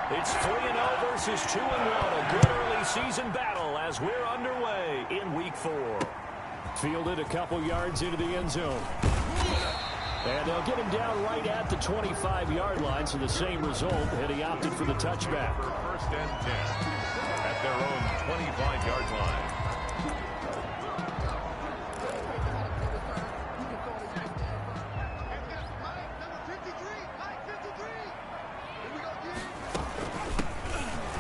It's 3-0 versus 2-1. A good early season battle as we're underway in Week 4. Fielded a couple yards into the end zone. And they'll get him down right at the 25-yard line, so the same result, and he opted for the touchback. First and 10 at their own 25-yard line.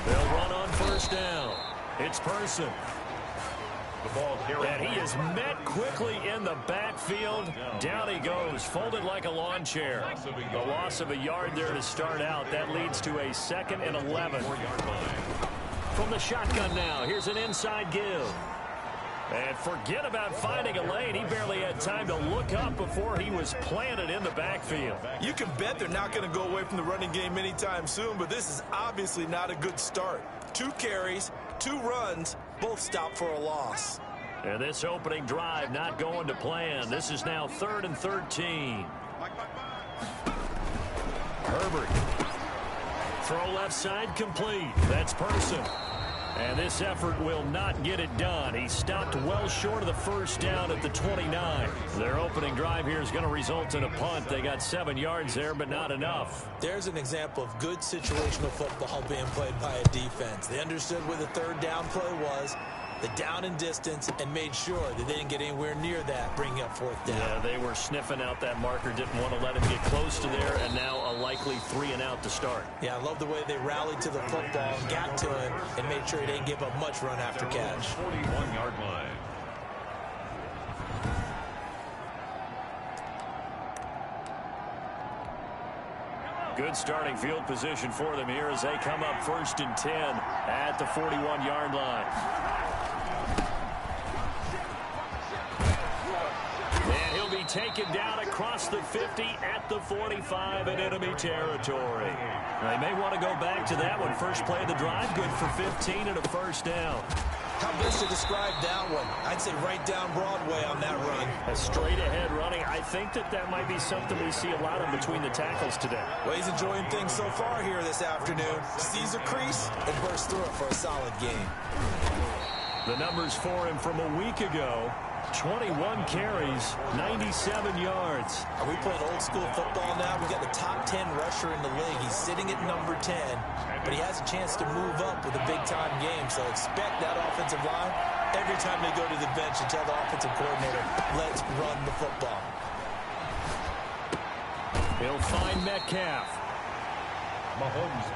They'll run on first down. It's Person. The ball carried. And he is met quickly in the backfield. Down he goes, folded like a lawn chair. The loss of a yard there to start out. That leads to a 2nd and 11. From the shotgun now, here's an inside give. And forget about finding a lane. He barely had time to look up before he was planted in the backfield. You can bet they're not going to go away from the running game anytime soon, but this is obviously not a good start. 2 carries, 2 runs, both stopped for a loss. And this opening drive not going to plan. This is now 3rd and 13. Herbert. Throw left side complete. That's Person. And this effort will not get it done. He stopped well short of the first down at the 29. Their opening drive here is going to result in a punt. They got 7 yards there, but not enough. There's an example of good situational football being played by a defense. They understood where the 3rd down play was, the down and distance, and made sure that they didn't get anywhere near that, bringing up 4th down. Yeah, they were sniffing out that marker, didn't want to let him get close to there, and now a likely 3 and out to start. Yeah, I love the way they rallied to the football, got to him, and made sure he didn't give up much run after catch. 41-yard line. Good starting field position for them here as they come up 1st and 10 at the 41-yard line. And he'll be taken down across the 50 at the 45 in enemy territory. Now, they may want to go back to that one. First play of the drive, good for 15 and a 1st down. How best to describe that one? I'd say right down Broadway on that run. A straight-ahead running. I think that might be something we see a lot of between the tackles today. Well, he's enjoying things so far here this afternoon. Sees a crease and bursts through it for a solid game. The numbers for him from a week ago. 21 carries, 97 yards. Are we playing old school football now? We got the top 10 rusher in the league. He's sitting at number 10, but he has a chance to move up with a big-time game. So expect that offensive line every time they go to the bench and tell the offensive coordinator, let's run the football. He'll find Metcalf.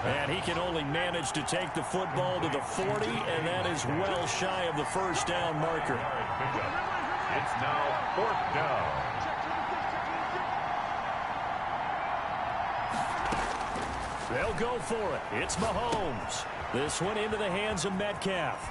And he can only manage to take the football to the 40, and that is well shy of the first down marker. It's now 4th down. They'll go for it. It's Mahomes. This one into the hands of Metcalf.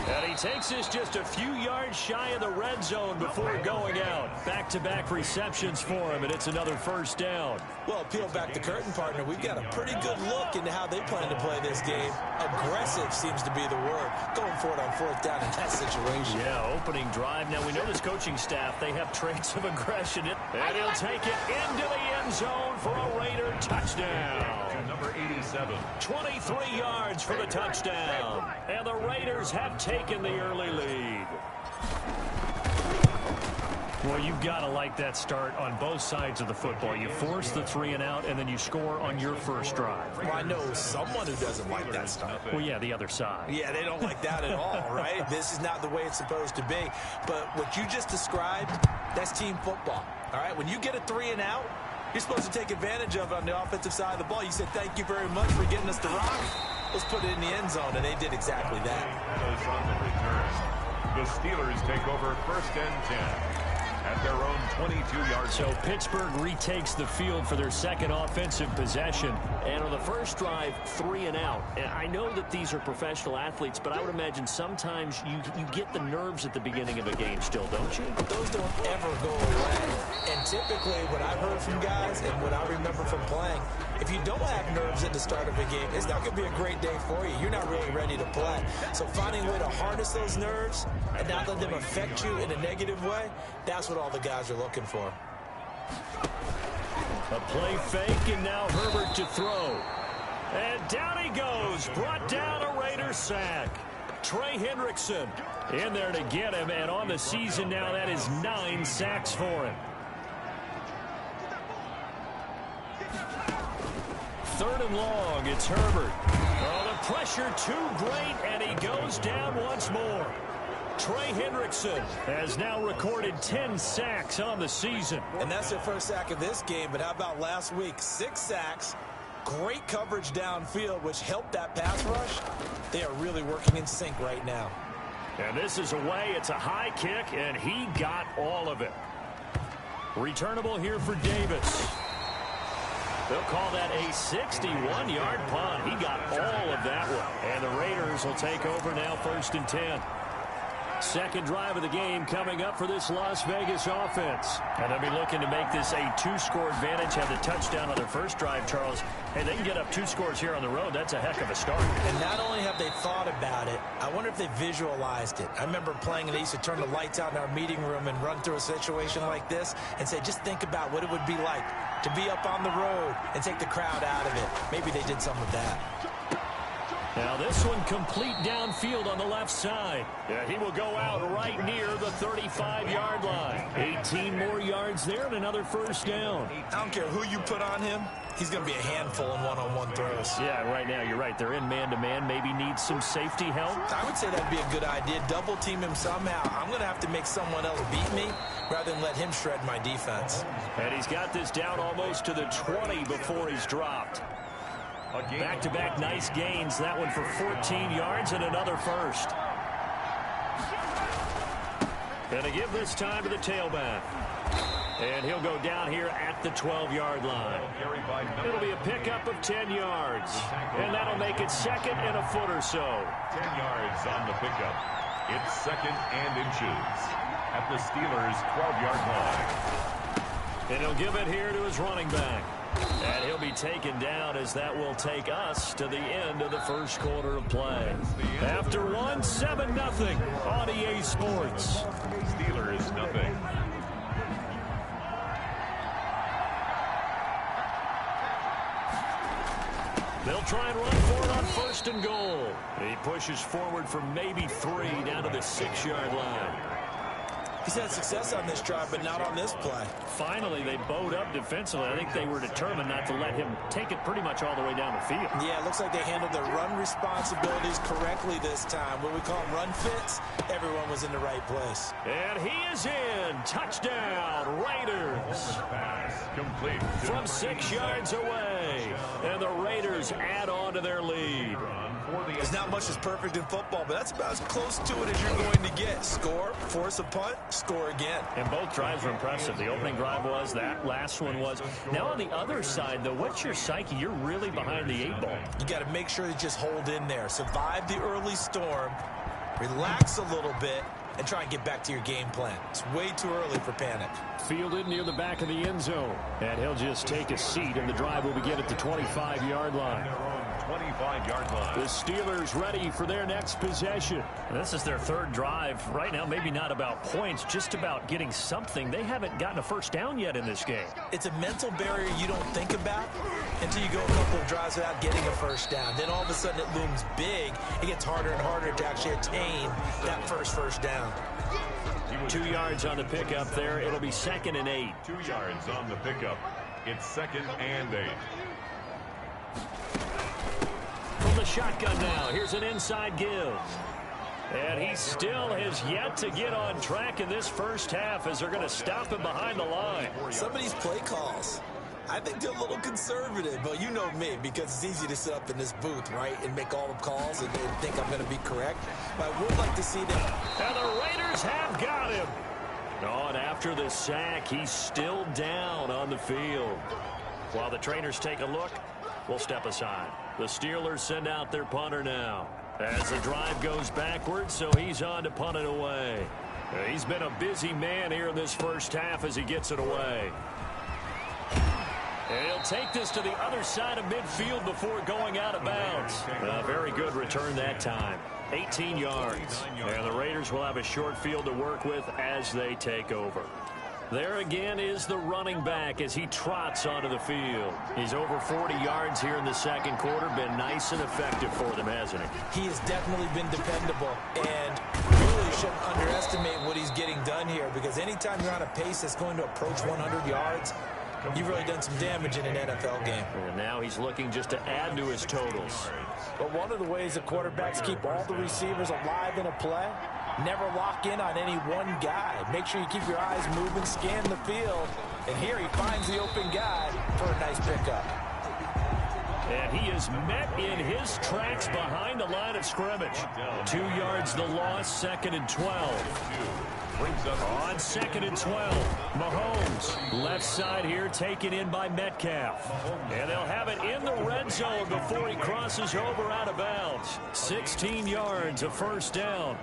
And he takes this just a few yards shy of the red zone before going out. Back-to-back receptions for him, and it's another 1st down. Well, peel back the curtain, partner. We've got a pretty good look into how they plan to play this game. Aggressive seems to be the word. Going for it on 4th down in that situation. Yeah, opening drive. Now, we know this coaching staff, they have traits of aggression. And he'll take it into the end zone for a Raider touchdown. Number 87. 23 yards for the touchdown. And the Raiders have taken the early lead. Well, you've got to like that start on both sides of the football. You force the 3 and out, and then you score on your first drive. Well, I know someone who doesn't like that start. Well, yeah, the other side. Yeah, they don't like that at all, right? This is not the way it's supposed to be. But what you just described, that's team football. All right, when you get a 3 and out, you're supposed to take advantage of it on the offensive side of the ball. You said, thank you very much for getting us the rock. Let's put it in the end zone, and they did exactly that. On the return. The Steelers take over 1st and 10. At their own 22-yard. So Pittsburgh retakes the field for their second offensive possession. And on the first drive, 3 and out. And I know that these are professional athletes, but I would imagine sometimes you get the nerves at the beginning of a game still, don't you? Those don't ever go away. And typically what I've heard from guys and what I remember from playing, if you don't have nerves at the start of a game, it's not going to be a great day for you. You're not really ready to play. So finding a way to harness those nerves and not let them affect you in a negative way, that's what all the guys are looking for. A play fake, and now Herbert to throw. And down he goes. Brought down a Raider sack. Trey Hendrickson in there to get him. And on the season now, that is 9 sacks for him. Third and long. It's Herbert. Oh, the pressure too great, and he goes down once more. Trey Hendrickson has now recorded 10 sacks on the season. And that's their first sack of this game, but how about last week? 6 sacks, great coverage downfield, which helped that pass rush. They are really working in sync right now. And this is away. It's a high kick, and he got all of it. Returnable here for Davis. They'll call that a 61-yard punt. He got all of that one. And the Raiders will take over now, 1st and 10. Second drive of the game coming up for this Las Vegas offense. And they'll be looking to make this a 2-score advantage. Had the touchdown on their first drive, Charles. And they can get up 2 scores here on the road. That's a heck of a start. And not only have they thought about it, I wonder if they visualized it. I remember playing and they used to turn the lights out in our meeting room and run through a situation like this and say, just think about what it would be like to be up on the road and take the crowd out of it. Maybe they did some of that. Now this one complete downfield on the left side. Yeah, he will go out right near the 35-yard line. 18 more yards there and another first down. I don't care who you put on him. He's going to be a handful in one-on-one throws. Yeah, right now you're right. They're in man-to-man. Maybe needs some safety help. I would say that'd be a good idea. Double team him somehow. I'm going to have to make someone else beat me rather than let him shred my defense. And he's got this down almost to the 20 before he's dropped. Back-to-back nice gains. That one for 14 yards and another first. And to give this time to the tailback. And he'll go down here at the 12-yard line. It'll be a pickup of 10 yards. And that'll make it 2nd and a foot or so. 10 yards on the pickup. It's 2nd and inches at the Steelers' 12-yard line. And he'll give it here to his running back. And he'll be taken down as that will take us to the end of the first quarter of play. After 7-0 on EA Sports. Steelers nothing. They'll try and run for it on 1st and goal. He pushes forward for maybe 3 down to the 6-yard line. He's had success on this drive, but not on this play. Finally, they bowed up defensively. I think they were determined not to let him take it pretty much all the way down the field. Yeah, it looks like they handled their run responsibilities correctly this time. When we call them run fits, everyone was in the right place. And he is in. Touchdown, Raiders. Complete. From 6 yards away. And the Raiders add on to their lead. There's not much that's perfect in football, but that's about as close to it as you're going to get. Score, force a punt, score again. And both drives were impressive. The opening drive was, that last one was. Now on the other side, though, what's your psyche? You're really behind the 8 ball. You got to make sure to just hold in there. Survive the early storm, relax a little bit, and try and get back to your game plan. It's way too early for panic. Fielded near the back of the end zone. And he'll just take a seat, and the drive will begin at the 25-yard line. 25-yard line. The Steelers ready for their next possession. And this is their 3rd drive. Right now, maybe not about points, just about getting something. They haven't gotten a first down yet in this game. It's a mental barrier you don't think about until you go a couple of drives without getting a first down. Then all of a sudden it looms big. It gets harder and harder to actually attain that first down. 2 yards on the pickup there. It'll be 2nd and 8. 2 yards on the pickup. It's 2nd and 8. From the shotgun now, here's an inside give. And he still has yet to get on track in this first half as they're going to stop him behind the line. Some of these play calls, I think they're a little conservative, but you know me, because it's easy to sit up in this booth, right, and make all the calls and think I'm going to be correct. But I would like to see them. And the Raiders have got him. Oh, and after the sack, he's still down on the field. While the trainers take a look, we'll step aside. The Steelers send out their punter now as the drive goes backwards, so he's on to punt it away. He's been a busy man here in this first half as he gets it away. And he'll take this to the other side of midfield before going out of bounds. A very good return that time. 18 yards. And the Raiders will have a short field to work with as they take over. There again is the running back as he trots onto the field. He's over 40 yards here in the second quarter. Been nice and effective for them, hasn't he? He has definitely been dependable, and really shouldn't underestimate what he's getting done here, because anytime you're on a pace that's going to approach 100 yards, you've really done some damage in an NFL game. And now he's looking just to add to his totals. But one of the ways that quarterbacks keep all the receivers alive in a play, never lock in on any one guy. Make sure you keep your eyes moving, scan the field. And here he finds the open guy for a nice pickup. And he is met in his tracks behind the line of scrimmage. 2 yards the loss, 2nd and 12. On 2nd and 12, Mahomes, left side here, taken in by Metcalf. And they'll have it in the red zone before he crosses over out of bounds. 16 yards, a first down.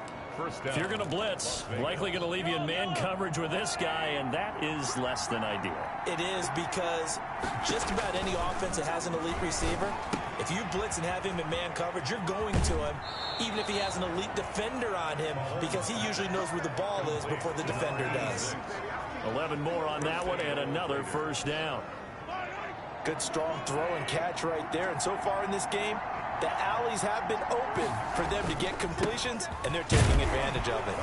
If you're going to blitz, likely going to leave you in man coverage with this guy, and that is less than ideal. It is, because just about any offense that has an elite receiver, if you blitz and have him in man coverage, you're going to him, even if he has an elite defender on him, because he usually knows where the ball is before the defender does. 11 more on that one, and another first down. Good strong throw and catch right there, and so far in this game, the alleys have been open for them to get completions, and they're taking advantage of it.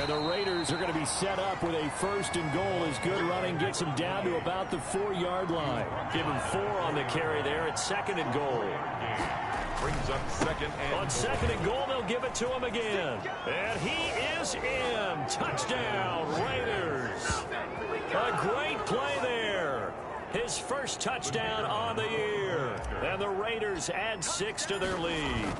And the Raiders are going to be set up with a 1st and goal as good running gets them down to about the 4-yard line. Give him 4 on the carry there at 2nd and goal. Brings up 2nd and on 2nd and goal, they'll give it to him again. And he is in. Touchdown, Raiders. A great play there. His first touchdown on the year. And the Raiders add 6 to their lead.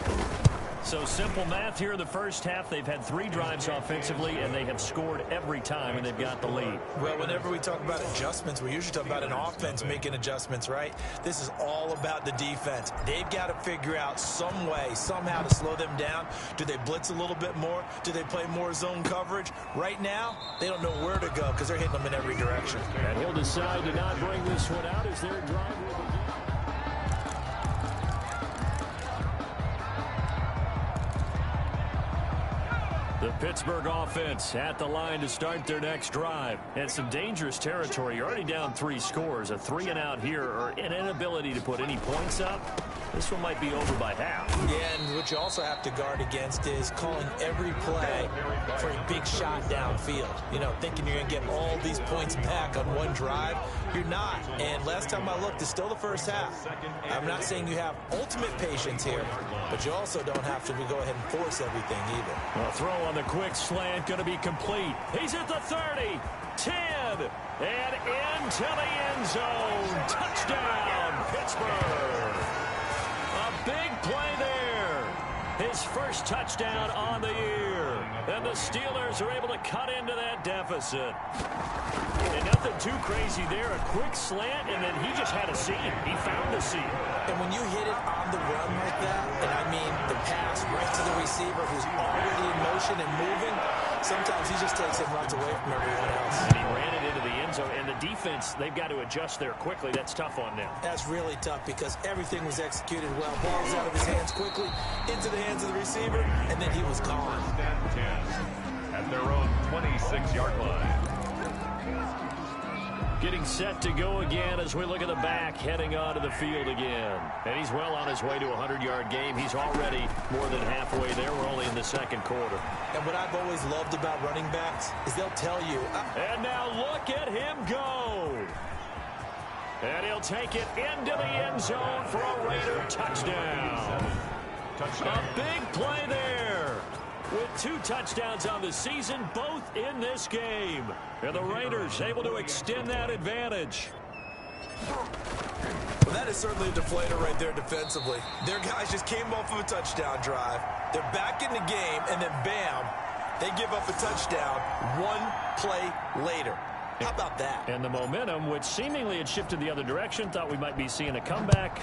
So simple math here in the first half. They've had 3 drives offensively, and they have scored every time, and they've got the lead. Well, whenever we talk about adjustments, we usually talk about an offense making adjustments, right? This is all about the defense. They've got to figure out some way, somehow to slow them down. Do they blitz a little bit more? Do they play more zone coverage? Right now, they don't know where to go because they're hitting them in every direction. And he'll decide to not bring this one out as their drive will begin. The Pittsburgh offense at the line to start their next drive. And some dangerous territory. You're already down 3 scores. A 3 and out here, or an inability to put any points up. This one might be over by half. Yeah, and what you also have to guard against is calling every play for a big shot downfield. You know, thinking you're going to get all these points back on one drive. You're not. And last time I looked, it's still the first half. I'm not saying you have ultimate patience here, but you also don't have to go ahead and force everything either. A throw on the quick slant, going to be complete. He's at the 30, 10, and into the end zone. Touchdown, Pittsburgh. A big play there. His first touchdown on the year. And the Steelers are able to cut into that deficit. And nothing too crazy there. A quick slant, and then he just had a seam. He found a seam. And when you hit it on the run like that, and I mean the pass right to the receiver who's already in motion and moving, sometimes he just takes it and runs away from everyone else. And he ran it into the end zone. And the defense, they've got to adjust there quickly. That's tough on them. That's really tough because everything was executed well. Ball's out of his hands quickly, into the hands of the receiver, and then he was gone. 10 at their own 26-yard line. Getting set to go again as we look at the back, heading onto the field again. And he's well on his way to a 100-yard game. He's already more than halfway there. We're only in the second quarter. And what I've always loved about running backs is they'll tell you. And now look at him go. And he'll take it into the end zone for a Raider touchdown. A big play there. With 2 touchdowns on the season, both in this game. And the Raiders able to extend that advantage. Well, that is certainly a deflator right there defensively. Their guys just came off of a touchdown drive. They're back in the game, and then bam, they give up a touchdown 1 play later. How about that? And the momentum, which seemingly had shifted the other direction, thought we might be seeing a comeback.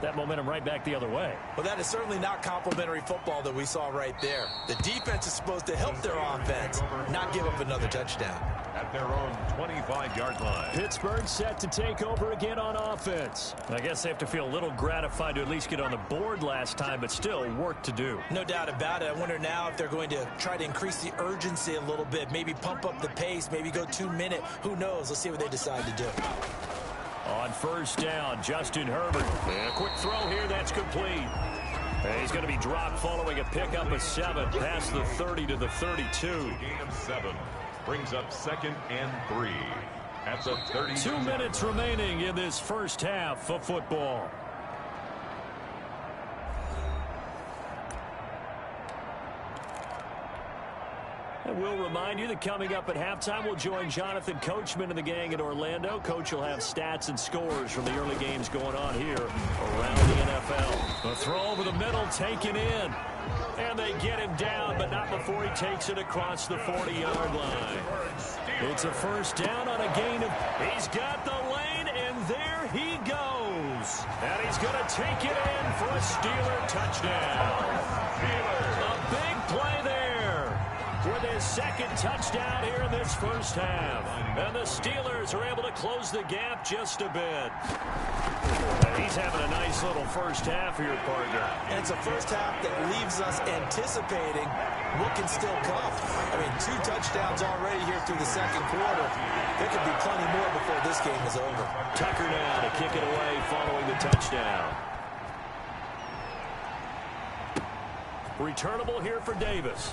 That momentum right back the other way. Well, that is certainly not complimentary football that we saw right there. The defense is supposed to help their offense, not give up another touchdown. at their own 25-yard line. Pittsburgh set to take over again on offense. I guess they have to feel a little gratified to at least get on the board last time, but still work to do. No doubt about it. I wonder now if they're going to try to increase the urgency a little bit, maybe pump up the pace, maybe go 2-minute. Who knows? Let's see what they decide to do. On first down, Justin Herbert. And a quick throw here, that's complete. And he's going to be dropped following a pickup of 7 past the 30 to the 32. Gain of 7 brings up 2nd and 3 at the 30. 2 minutes remaining in this first half of football. And we'll remind you that coming up at halftime, we'll join Jonathan Coachman and the gang in Orlando. Coach will have stats and scores from the early games going on here around the NFL. The throw over the middle taken in. And they get him down, but not before he takes it across the 40-yard line. It's a first down on a gain of... He's got the lane, and there he goes. And he's going to take it in for a Steeler touchdown. A big play there with his second touchdown here in this first half. And the Steelers are able to close the gap just a bit. And he's having a nice little first half here, partner. And it's a first half that leaves us anticipating what can still come. I mean, 2 touchdowns already here through the second quarter. There could be plenty more before this game is over. Tucker now to kick it away following the touchdown. Returnable here for Davis.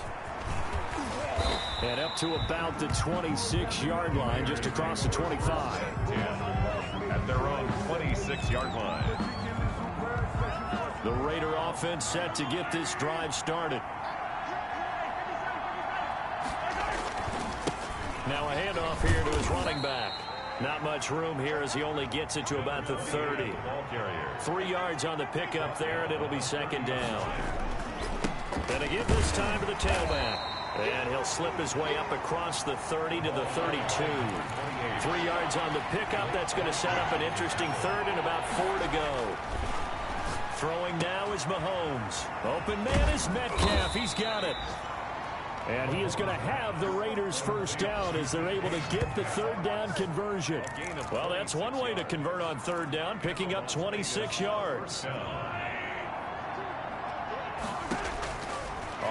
And up to about the 26-yard line, just across the 25. At their own 26-yard line. The Raider offense set to get this drive started. Now a handoff here to his running back. Not much room here as he only gets it to about the 30. 3 yards on the pickup there, and it'll be second down. And again this time to the tailback. And he'll slip his way up across the 30 to the 32. 3 yards on the pickup. That's going to set up an interesting third and about 4 to go. Throwing now is Mahomes. Open man is Metcalf. He's got it. And he is going to have the Raiders first down as they're able to get the third down conversion. Well, that's one way to convert on third down, picking up 26 yards.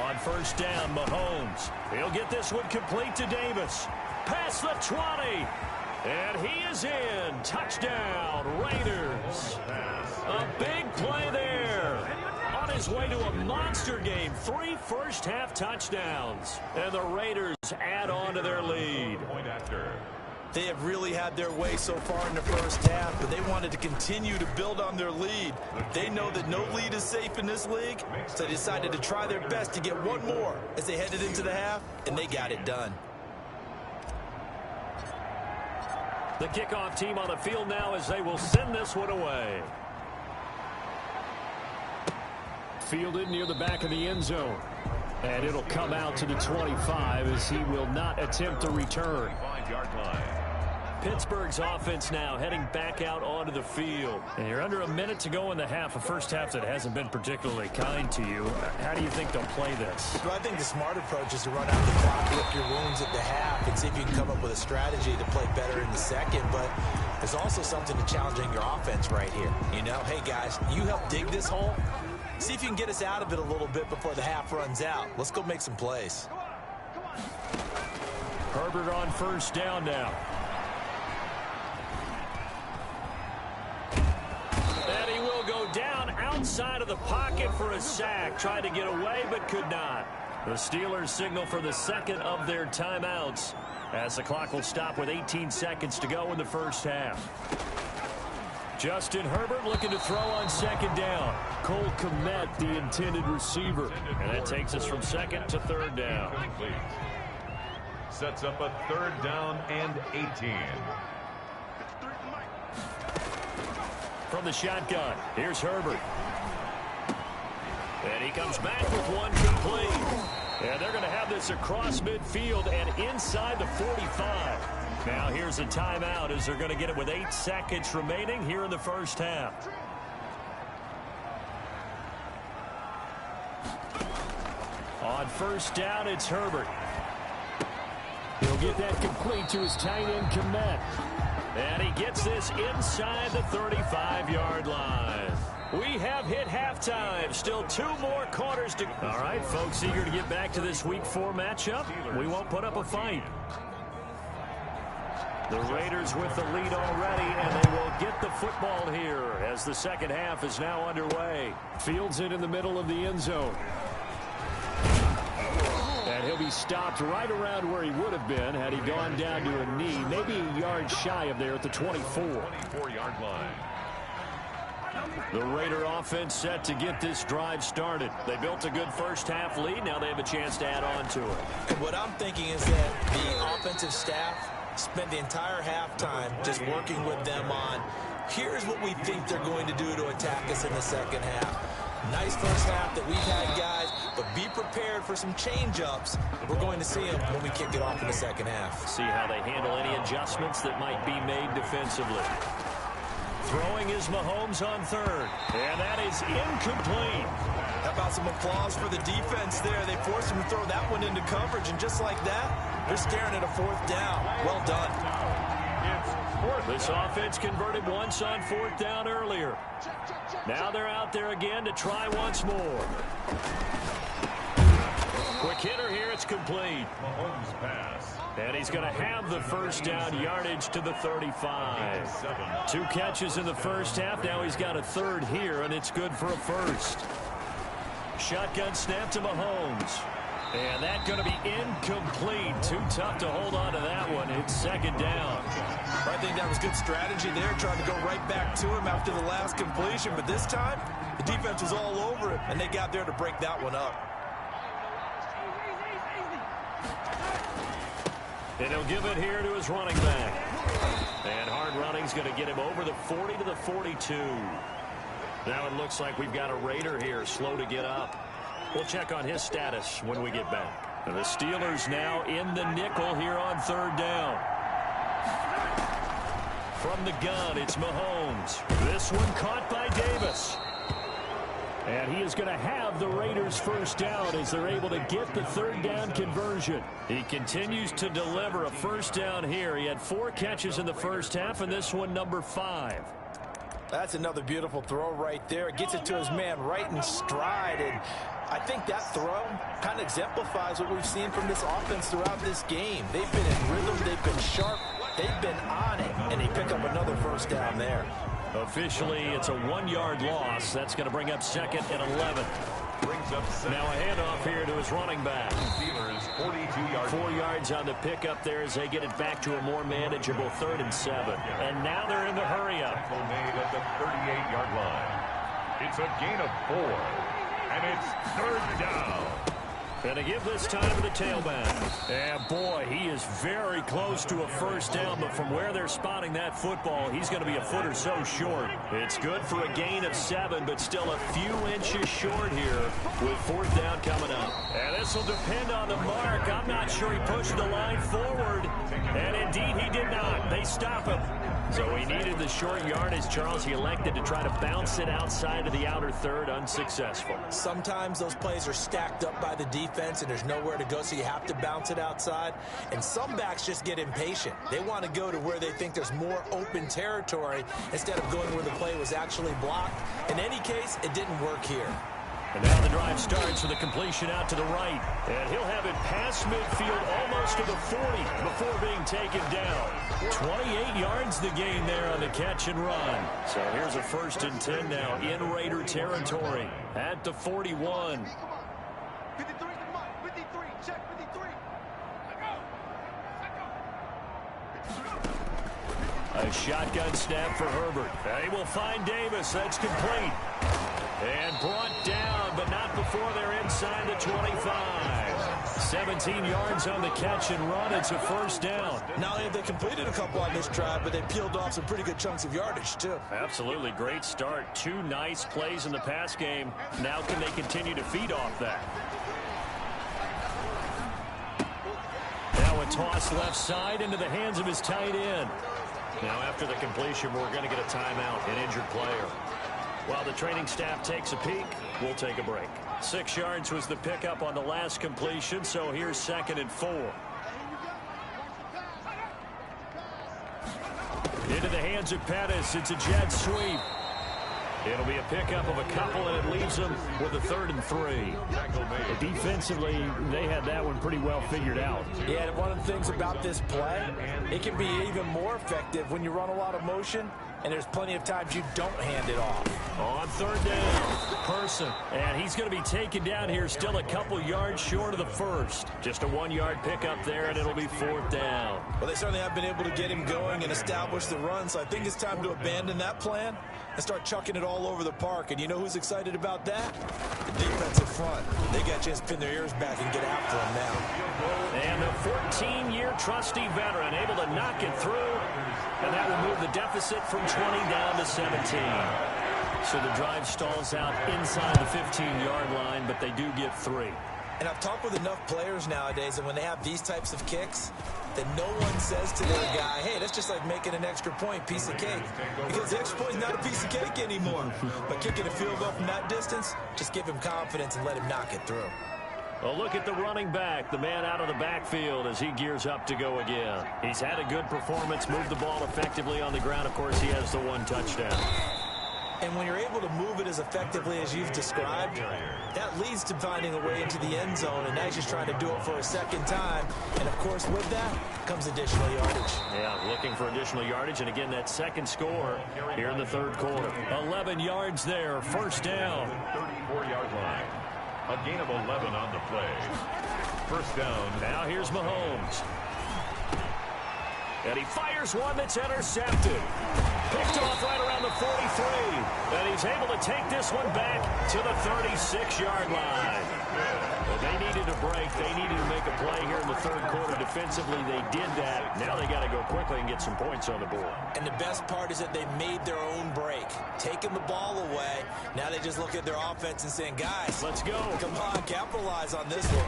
On first down, Mahomes. He'll get this one complete to Davis. Past the 20. And he is in. Touchdown, Raiders. A big play there. On his way to a monster game. 3 first-half touchdowns. And the Raiders add on to their lead. They have really had their way so far in the first half, but they wanted to continue to build on their lead. They know that no lead is safe in this league, so they decided to try their best to get one more as they headed into the half, and they got it done. The kickoff team on the field now as they will send this one away. Fielded near the back of the end zone. And it'll come out to the 25 as he will not attempt a return. 5-yard line. Pittsburgh's offense now heading back out onto the field. And you're under a minute to go in the half, a first half that hasn't been particularly kind to you. How do you think they'll play this? Well, I think the smart approach is to run out the clock, lick your wounds at the half, and see if you can come up with a strategy to play better in the second. But there's also something to challenging your offense right here. You know, hey, guys, you help dig this hole. See if you can get us out of it a little bit before the half runs out. Let's go make some plays. Herbert on first down now. And he will go down outside of the pocket for a sack. Tried to get away but could not. The Steelers signal for the second of their timeouts as the clock will stop with 18 seconds to go in the first half. Justin Herbert looking to throw on second down. Cole Kmet, the intended receiver. And that takes us from second to third down. Sets up a third down and 18. From the shotgun, here's Herbert. And he comes back with one complete. And they're going to have this across midfield and inside the 45. Now here's a timeout as they're going to get it with 8 seconds remaining here in the first half. On first down, it's Herbert. He'll get that complete to his tight end, Komet. And he gets this inside the 35-yard line. We have hit halftime. Still 2 more quarters to go. All right, folks, eager to get back to this Week 4 matchup. We won't put up a fight. The Raiders with the lead already, and they will get the football here as the second half is now underway. Fields it in the middle of the end zone. And he'll be stopped right around where he would have been had he gone down to a knee, maybe a yard shy of there at the 24. 24-yard line. The Raider offense set to get this drive started. They built a good first half lead. Now they have a chance to add on to it. And what I'm thinking is that the offensive staff spent the entire halftime just working with them on, here's what we think they're going to do to attack us in the second half. Nice first half that we've had, guys, but be prepared for some change-ups. We're going to see them when we kick it off in the second half. See how they handle any adjustments that might be made defensively. Throwing is Mahomes on third, and that is incomplete. How about some applause for the defense there? They forced him to throw that one into coverage, and just like that, they're staring at a 4th down. Well done. This offense converted once on 4th down earlier. Now they're out there again to try once more. Quick hitter here, it's complete. Mahomes pass. And he's going to have the first down yardage to the 35. 2 catches in the first half. Now he's got a 3rd here, and it's good for a first. Shotgun snap to Mahomes. And that's going to be incomplete. Too tough to hold on to that one. It's 2nd down. I think that was good strategy there, trying to go right back to him after the last completion. But this time, the defense was all over it, and they got there to break that one up. And he'll give it here to his running back. And hard running's going to get him over the 40 to the 42. Now it looks like we've got a Raider here, slow to get up. We'll check on his status when we get back. And the Steelers now in the nickel here on 3rd down. From the gun, it's Mahomes. This one caught by Davis. And he is going to have the Raiders' first down as they're able to get the 3rd down conversion. He continues to deliver a first down here. He had 4 catches in the first half, and this one number 5. That's another beautiful throw right there. It gets it to his man right in stride. And I think that throw kind of exemplifies what we've seen from this offense throughout this game. They've been in rhythm. They've been sharp. They've been on it. And they pick up another first down there. Officially, it's a 1-yard loss. That's going to bring up 2nd and 11. Now a handoff here to his running back. Steelers 42-yard. 4 yards on the pickup there as they get it back to a more manageable 3rd and 7. And now they're in the hurry up. Tackle made at the 38-yard line. It's a gain of 4, and it's 3rd down. And to give this time to the tailback. And boy, he is very close to a first down, but from where they're spotting that football, he's going to be a foot or so short. It's good for a gain of 7, but still a few inches short here with 4th down coming up. And this will depend on the mark. I'm not sure he pushed the line forward. And indeed, he did not. They stop him. So he needed the short yardage, Charles. He elected to try to bounce it outside of the outer 3rd, unsuccessful. Sometimes those plays are stacked up by the defense and there's nowhere to go, so you have to bounce it outside. And some backs just get impatient. They want to go to where they think there's more open territory instead of going where the play was actually blocked. In any case, it didn't work here. And now the drive starts with a completion out to the right. And he'll have it past midfield almost to the 40 before being taken down. 28 yards the gain there on the catch and run. So here's a 1st and 10 now in Raider territory at the 41. 53, check 53. A shotgun snap for Herbert. They will find Davis. That's complete. And brought down, but not before they're inside the 25. 17 yards on the catch and run. It's a first down. Not only have they completed a couple on this drive, but they peeled off some pretty good chunks of yardage, too. Absolutely. Great start. 2 nice plays in the pass game. Now can they continue to feed off that? Now a toss left side into the hands of his tight end. Now after the completion, we're going to get a timeout, an injured player. While the training staff takes a peek, we'll take a break. 6 yards was the pickup on the last completion, so here's 2nd and 4. hands of Pettis. It's a jet sweep. It'll be a pickup of a couple, and it leaves them with a 3rd and 3. Defensively, they had that one pretty well figured out. Yeah, and one of the things about this play, it can be even more effective when you run a lot of motion, and there's plenty of times you don't hand it off. On 3rd down, Person. And he's going to be taken down here, still a couple yards short of the first. Just a 1-yard pickup there, and it'll be 4th down. Well, they certainly have been able to get him going and establish the run, so I think it's time to abandon that plan and start chucking it all over the park. And you know who's excited about that? The defensive front. They got a chance to pin their ears back and get after him now. And a 14-year trusty veteran able to knock it through. And that will move the deficit from 20 down to 17. So the drive stalls out inside the 15-yard line, but they do get 3. And I've talked with enough players nowadays, and when they have these types of kicks, that no one says to their guy, hey, that's just like making an extra point, piece of cake. Because the extra point is not a piece of cake anymore. But kicking a field goal from that distance, just give him confidence and let him knock it through. Well, look at the running back, the man out of the backfield as he gears up to go again. He's had a good performance, moved the ball effectively on the ground. Of course, he has the 1 touchdown. And when you're able to move it as effectively as you've described, that leads to finding a way into the end zone, and now he's just trying to do it for a second time. And, of course, with that comes additional yardage. Yeah, looking for additional yardage, and again, that second score here in the 3rd quarter. 11 yards there, 1st down. 34-yard line. A gain of 11 on the play. 1st down. Now here's Mahomes. And he fires one that's intercepted. Picked off right around the 43. And he's able to take this one back to the 36-yard line. Well, they needed a break. They needed to make a play here in the 3rd quarter. Defensively, they did that. Now they got to go quickly and get some points on the board. And the best part is that they made their own break. Taking the ball away. Now they just look at their offense and saying, guys, let's go. Come on, capitalize on this one.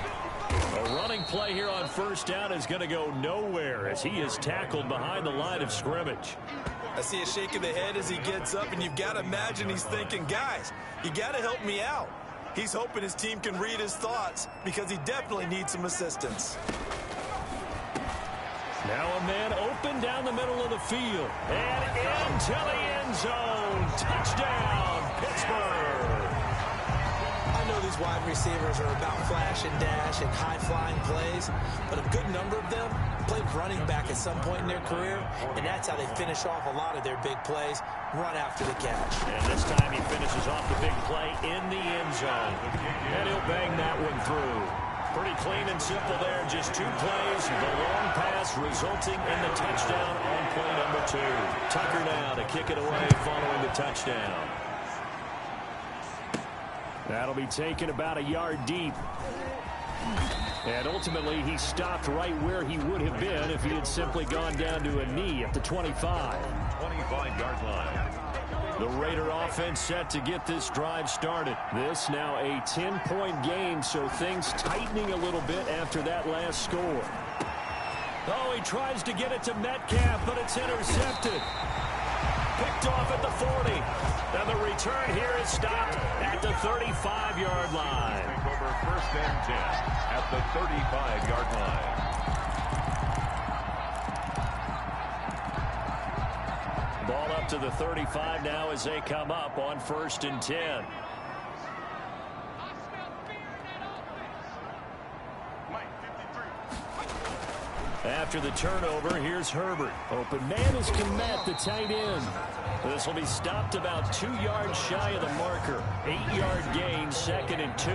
A running play here on 1st down is going to go nowhere as he is tackled behind the line of scrimmage. I see a shake of the head as he gets up, and you've got to imagine he's thinking, guys, you got to help me out. He's hoping his team can read his thoughts because he definitely needs some assistance. Now a man open down the middle of the field. And into the end zone. Touchdown, Pittsburgh. I know these wide receivers are about flash and dash and high-flying plays, but a good number of them played running back at some point in their career, and that's how they finish off a lot of their big plays, run after the catch. And this time he finishes off the big play in the end zone. And he'll bang that one through. Pretty clean and simple there, just 2 plays. The long pass resulting in the touchdown on play number 2. Tucker now to kick it away following the touchdown. That'll be taken about a yard deep. And ultimately, he stopped right where he would have been if he had simply gone down to a knee at the 25. 25-yard line. The Raider offense set to get this drive started. This now a 10-point game, so things tightening a little bit after that last score. Oh, he tries to get it to Metcalf, but it's intercepted. Picked off at the 40. And the return here is stopped at the 35-yard line. Over 1st and 10 at the 35-yard line. Ball up to the 35 now as they come up on 1st and 10. After the turnover, here's Herbert. Open man is Kmet, the tight end. This will be stopped about 2 yards shy of the marker. 8-yard gain, 2nd and 2.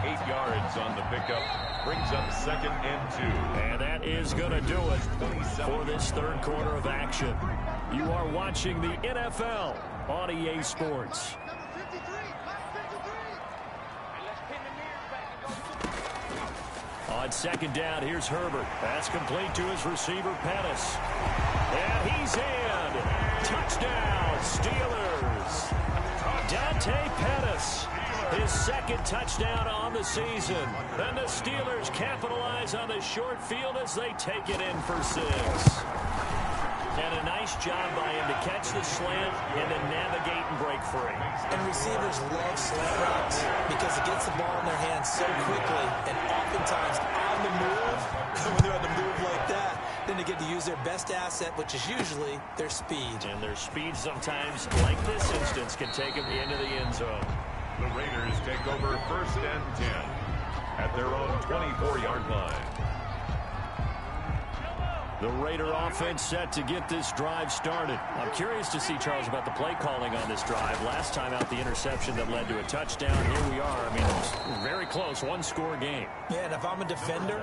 8 yards on the pickup. Brings up 2nd and 2. And that is going to do it for this 3rd quarter of action. You are watching the NFL on EA Sports. On 2nd down, here's Herbert. That's complete to his receiver, Pettis. And he's in. Touchdown, Steelers. Dante Pettis, his 2nd touchdown on the season. And the Steelers capitalize on the short field as they take it in for 6. And a nice job by him to catch the slant and to navigate and break free. And receivers love slant routes because it gets the ball in their hands so quickly and oftentimes on the move. When they're on the move like that, then they get to use their best asset, which is usually their speed. And their speed sometimes, like this instance, can take them into the end zone. The Raiders take over 1st and 10 at their own 24-yard line. The Raider offense set to get this drive started. I'm curious to see, Charles, about the play calling on this drive. Last time out, the interception that led to a touchdown. Here we are. I mean, it's very close, one-score game. Yeah, and if I'm a defender,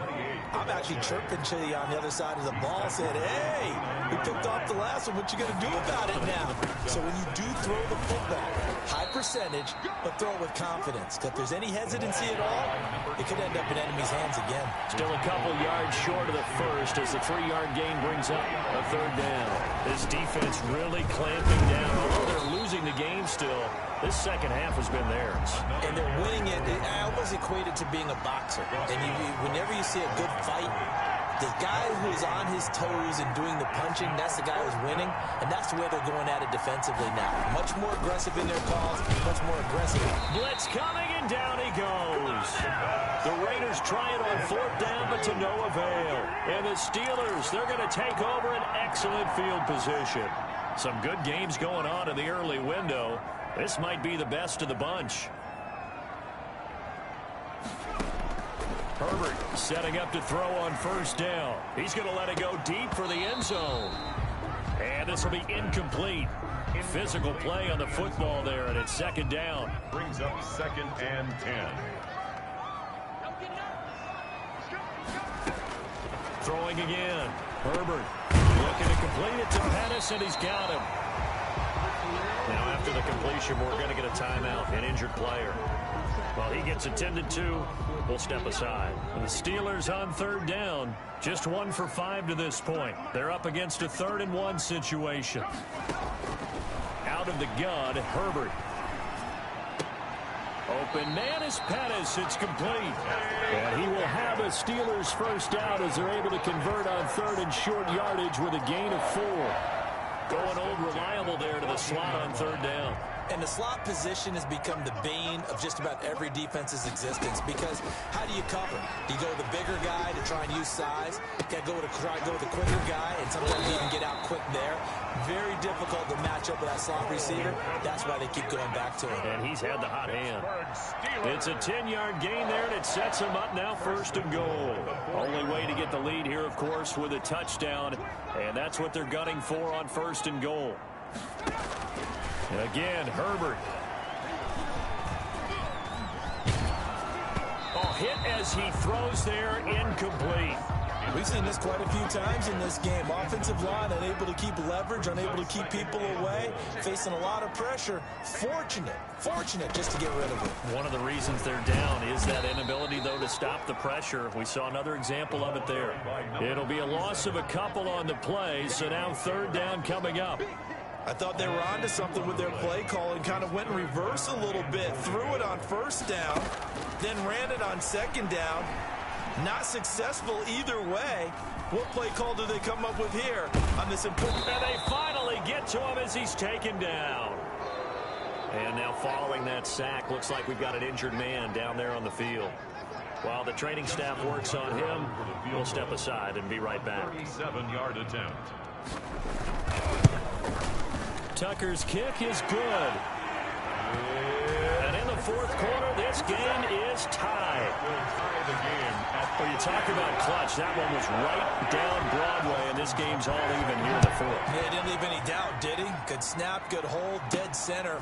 I'm actually chirping to you on the other side of the ball, saying, hey, we picked off the last one. What you going to do about it now? So when you do throw the football, high percentage, but throw it with confidence. Because if there's any hesitancy at all, it could end up in enemy's hands again. Still a couple yards short of the first as the 3-yard gain brings up a 3rd down. This defense really clamping down. Although they're losing the game still, this second half has been theirs. And they're winning it. I almost equate it to being a boxer. And whenever you see a good fight, the guy who is on his toes and doing the punching, that's the guy who's winning. And that's the way they're going at it defensively now. Much more aggressive in their calls, much more aggressive. Blitz coming, and down he goes. The Raiders try it on 4th down, but to no avail. And the Steelers, they're going to take over an excellent field position. Some good games going on in the early window. This might be the best of the bunch. Herbert setting up to throw on 1st down. He's going to let it go deep for the end zone. And this will be incomplete. Physical play on the football there, and it's 2nd down. Brings up 2nd and 10. Throwing again. Herbert looking to complete it to Pettis, and he's got him. Now after the completion, we're going to get a timeout, an injured player. Well, he gets attended to. We'll step aside. The Steelers on 3rd down. Just 1 for 5 to this point. They're up against a 3rd and 1 situation. Out of the gun, Herbert. Open man is Pettis. It's complete. And he will have a Steelers 1st down as they're able to convert on 3rd and short yardage with a gain of 4. Going old reliable there to the slot on 3rd down. And the slot position has become the bane of just about every defense's existence, because how do you cover? Do you go with the bigger guy to try and use size? Got to go with the quicker guy, and sometimes you can get out quick there. Very difficult to match up with that slot receiver. That's why they keep going back to him. And he's had the hot hand. It's a 10-yard gain there, and it sets him up now 1st and goal. Only way to get the lead here, of course, with a touchdown, and that's what they're gunning for on 1st and goal. And again, Herbert. Oh, hit as he throws there, incomplete. We've seen this quite a few times in this game. Offensive line unable to keep leverage, unable to keep people away, facing a lot of pressure. Fortunate just to get rid of it. One of the reasons they're down is that inability, though, to stop the pressure. We saw another example of it there. It'll be a loss of a couple on the play, so now 3rd down coming up. I thought they were onto something with their play call and kind of went in reverse a little bit. Threw it on 1st down, then ran it on 2nd down. Not successful either way. What play call do they come up with here on this important? And they finally get to him as he's taken down. And now following that sack, looks like we've got an injured man down there on the field. While the training staff works on him, we'll step aside and be right back. 37-yard attempt. Tucker's kick is good. And in the 4th quarter, this game is tied. When you talk about clutch, that one was right down Broadway, and this game's all even here in the 4th. Yeah, didn't leave any doubt, did he? Good snap, good hold, dead center.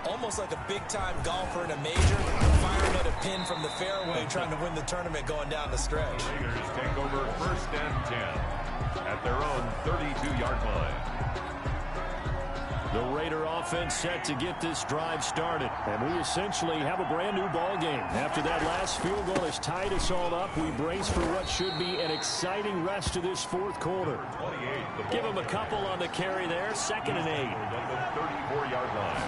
Almost like a big-time golfer in a major, firing at a pin from the fairway, trying to win the tournament going down the stretch. Raiders take over 1st and 10 at their own 32-yard line. The Raider offense set to get this drive started. And we essentially have a brand new ball game. After that last field goal has tied us all up, we brace for what should be an exciting rest of this 4th quarter. Give him a couple on the carry there. 2nd and 8. At the 34-yard line.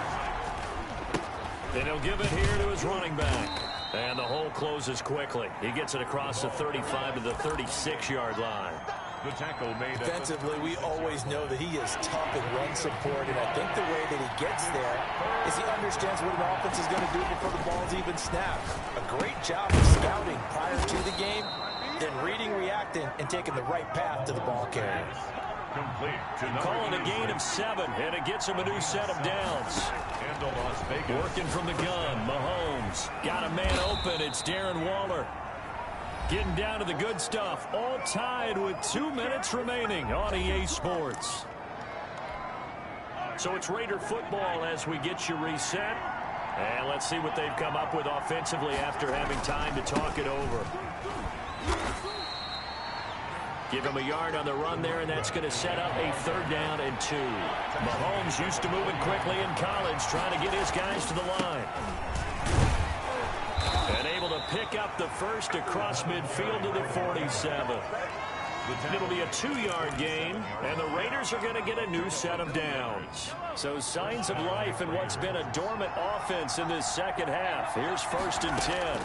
And he'll give it here to his running back. And the hole closes quickly. He gets it across the 35 to the 36-yard line. The tackle made. Defensively, we always know that he is tough in run support, and I think the way that he gets there is he understands what an offense is going to do before the ball's even snapped. A great job of scouting prior to the game, then reading, reacting, and taking the right path to the ball carrier. Complete to Calling a gain of 7, and it gets him a new set of downs. And Las Vegas. Working from the gun, Mahomes. Got a man open, it's Darren Waller. Getting down to the good stuff, all tied with 2 minutes remaining on EA Sports. So it's Raider football as we get you reset. And let's see what they've come up with offensively after having time to talk it over. Give him a yard on the run there, and that's going to set up a 3rd down and 2. Mahomes used to moving quickly in college, trying to get his guys to the line. And able to pick up the first across midfield to the 47. It'll be a 2-yard gain, and the Raiders are going to get a new set of downs. So signs of life in what's been a dormant offense in this second half. Here's 1st and 10.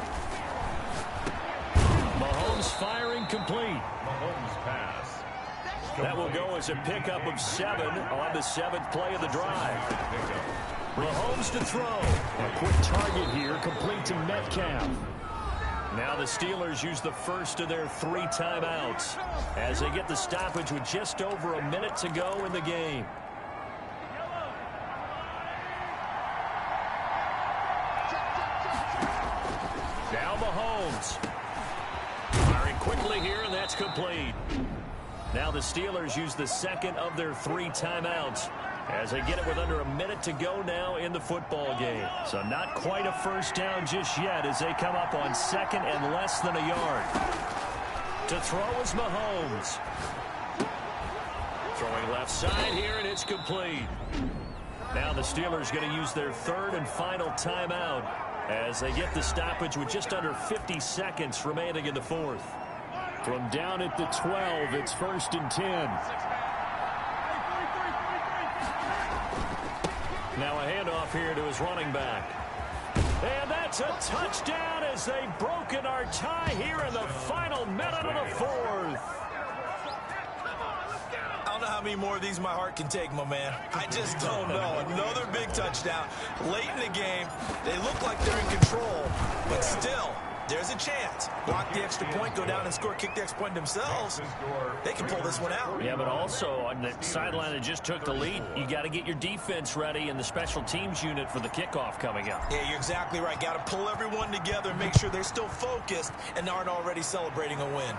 Mahomes firing complete. Mahomes pass. That will go as a pickup of 7 on the 7th play of the drive. Mahomes to throw. A quick target here, complete to Metcalf. Now the Steelers use the first of their 3 timeouts as they get the stoppage with just over a minute to go in the game. Now Mahomes. Firing quickly here, and that's complete. Now the Steelers use the 2nd of their 3 timeouts as they get it with under a minute to go now in the football game. So not quite a first down just yet as they come up on 2nd and less than a yard. To throw is Mahomes. Throwing left side here, and it's complete. Now the Steelers going to use their 3rd and final timeout as they get the stoppage with just under 50 seconds remaining in the 4th. From down at the 12, it's 1st and 10. Now a handoff here to his running back. And that's a touchdown as they've broken our tie here in the final minute of the 4th. I don't know how many more of these my heart can take, my man. I just don't know. Another big touchdown late in the game. They look like they're in control, but still, there's a chance. Block the extra point, go down and score, kick the extra point themselves. They can pull this one out. Yeah, but also on the sideline that just took the lead, you got to get your defense ready and the special teams unit for the kickoff coming up. Yeah, you're exactly right. Got to pull everyone together and make sure they're still focused and aren't already celebrating a win.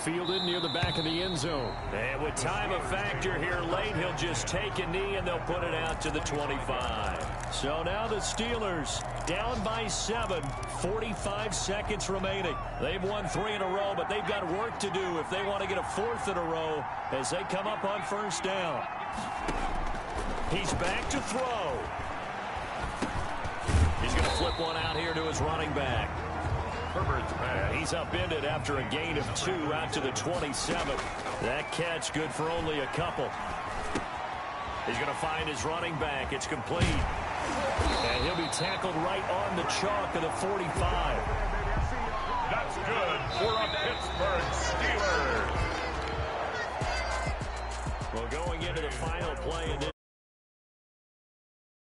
Fielded near the back of the end zone. And with time a factor here late, he'll just take a knee and they'll put it out to the 25. So now the Steelers down by 7, 45 seconds remaining. They've won 3 in a row, but they've got work to do if they want to get a 4th in a row as they come up on 1st down. He's back to throw. He's going to flip one out here to his running back. He's upended after a gain of 2 out to the 27. That catch good for only a couple. He's going to find his running back. It's complete. And he'll be tackled right on the chalk of the 45. That's good for a Pittsburgh Steelers. Well, going into the final play in this